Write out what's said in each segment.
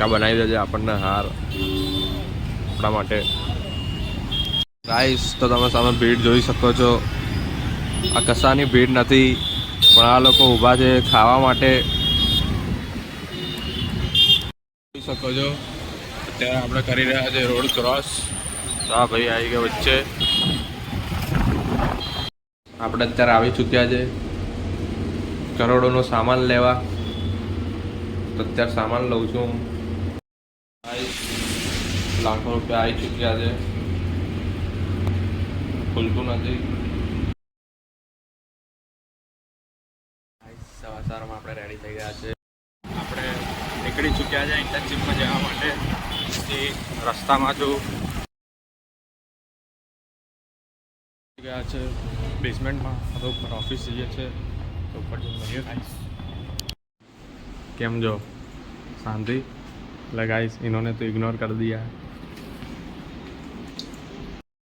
કાકા બનાવી દેજે આપણને હાર આપણા માટે. ગાઈસ તો તમે સામે ભીડ જોઈ શકો છો. આ કશાની ભીડ નથી, પણ આ લોકો ઊભા છે ખાવા માટે. જોઈ શકો છો અત્યારે આપણે કરી રહ્યા છે રોડ ક્રોસ. હા ભાઈ આવી ગયા વચ્ચે. આપણે અત્યારે આવી ચૂક્યા છે કરોડોનો સામાન લેવા. તો અત્યારે સામાન લઉં છું. લાખો રૂપિયા આવી ચૂક્યા છે. ખુલતું નથી. સવારમાં આપણે રેડી થઈ ગયા છે. આપણે નીકળી ચૂક્યા છે ઇન્ટર્નશીપમાં જવા માટે. રસ્તામાં જો ગયા છે બેસમેન્ટમાં. હવે ઉપર ઓફિસ જઈએ છે તો ઉપર જઈને ગાઈસ કેમ જો શાંતિ. એટલે ગાઈસ ઇन्होंने तो इग्नोर कर दिया.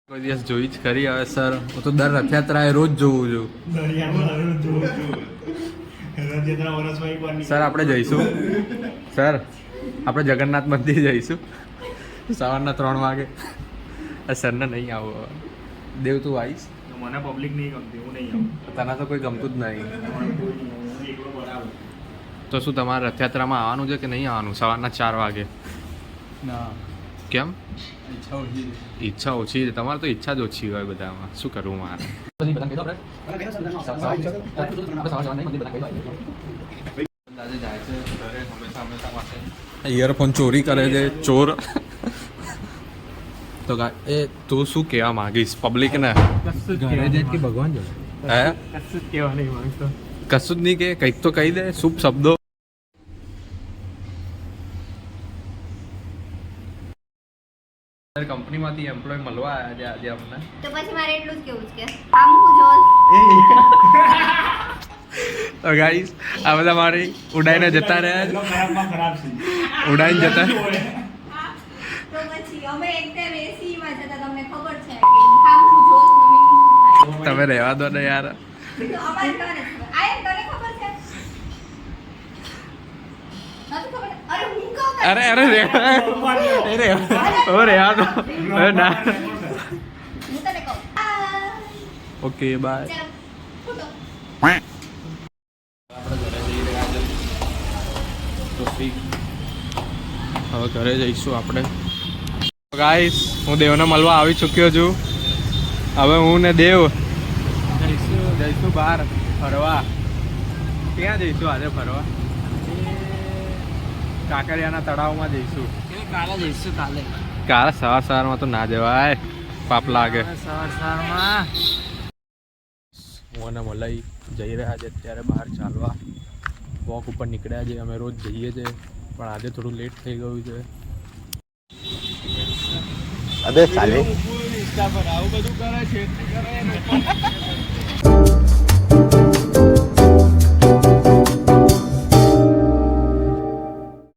કોઈ દિવસ જોઈ જ કરી. હવે સર હું તો દર રથયાત્રાએ રોજ જોઉં છું. સર આપણે જઈશું. સર આપણે જગન્નાથ મંદિર જઈશું સવારના 3 વાગે. સરને નહીં આવું હવે. દેવ તું આવીશ? મને પબ્લિક નહીં ગમતી, હું નહીં આવું. તને તો કોઈ ગમતું જ નહીં. તો શું તમારે રથયાત્રામાં આવવાનું છે કે નહીં આવવાનું સવારના 4 વાગે? ના. કેમ? ઈચ્છા ઓછી ઈચ્છા ઓછી છે છે. તમારે? તો ઈચ્છા જ ઓછી હોય બધામાં. શું કરવું મારે? ઇયરફોન ચોરી કરે છે ચોર. તો એ તું શું કહેવા માંગીશ પબ્લિકને? ભગવાન જોડે હે કશું જ કહેવા નહીં માંગતો. કશું જ નહીં કે કંઈક તો કહી દે શુભ શબ્દો. કંપનીમાંથી એમ્પ્લોય મળવા આવ્યા છે આજે અમને. તો પછી મારે એટલું જ કેવું છે કે આમ હું જોશ. તો ગાઈસ આ બધા મારી ઉડાઈને જતા રહ્યા. ખરાબ છે. ઉડાઈને જતા. તો પછી અમે એક ટાઈમ એસી માં જતા, તમને ખબર છે કે આમ હું જોશ નો meaning શું થાય? તમે રહેવા દો ને યાર. તો અમારે તને ખબર. આ તને ખબર છે? નથી ખબર? અરે હું કહું. અરે અરે ઓ રહેવા દો. હવે ના. હું તને કહું. Okay bye. ચાલ ફોટો. આપણે ઘરે જઈ રહ્યા છે તો હવે ઘરે જઈશું આપણે. ગાઈસ હું દેવને મળવા આવી ચૂક્યો છું. હવે હું ને દેવ જઈશું બહાર ફરવા. ક્યાં જઈશું આજે ફરવા? કાંકરિયાના તળાવમાં જઈશું. કાલે જઈશું. કાલે સવારમાં તો ના જવાય, પાપ લાગે. સવારમાં હું અને મલાઈ જઈ રહ્યા છે અત્યારે બહાર ચાલવા. વોક ઉપર નીકળ્યા છે. અમે રોજ જઈએ છીએ પણ આજે થોડું લેટ થઈ ગયું છે. અબે સાલે ઇન્સ્ટા પર આવું બધું કરે છે.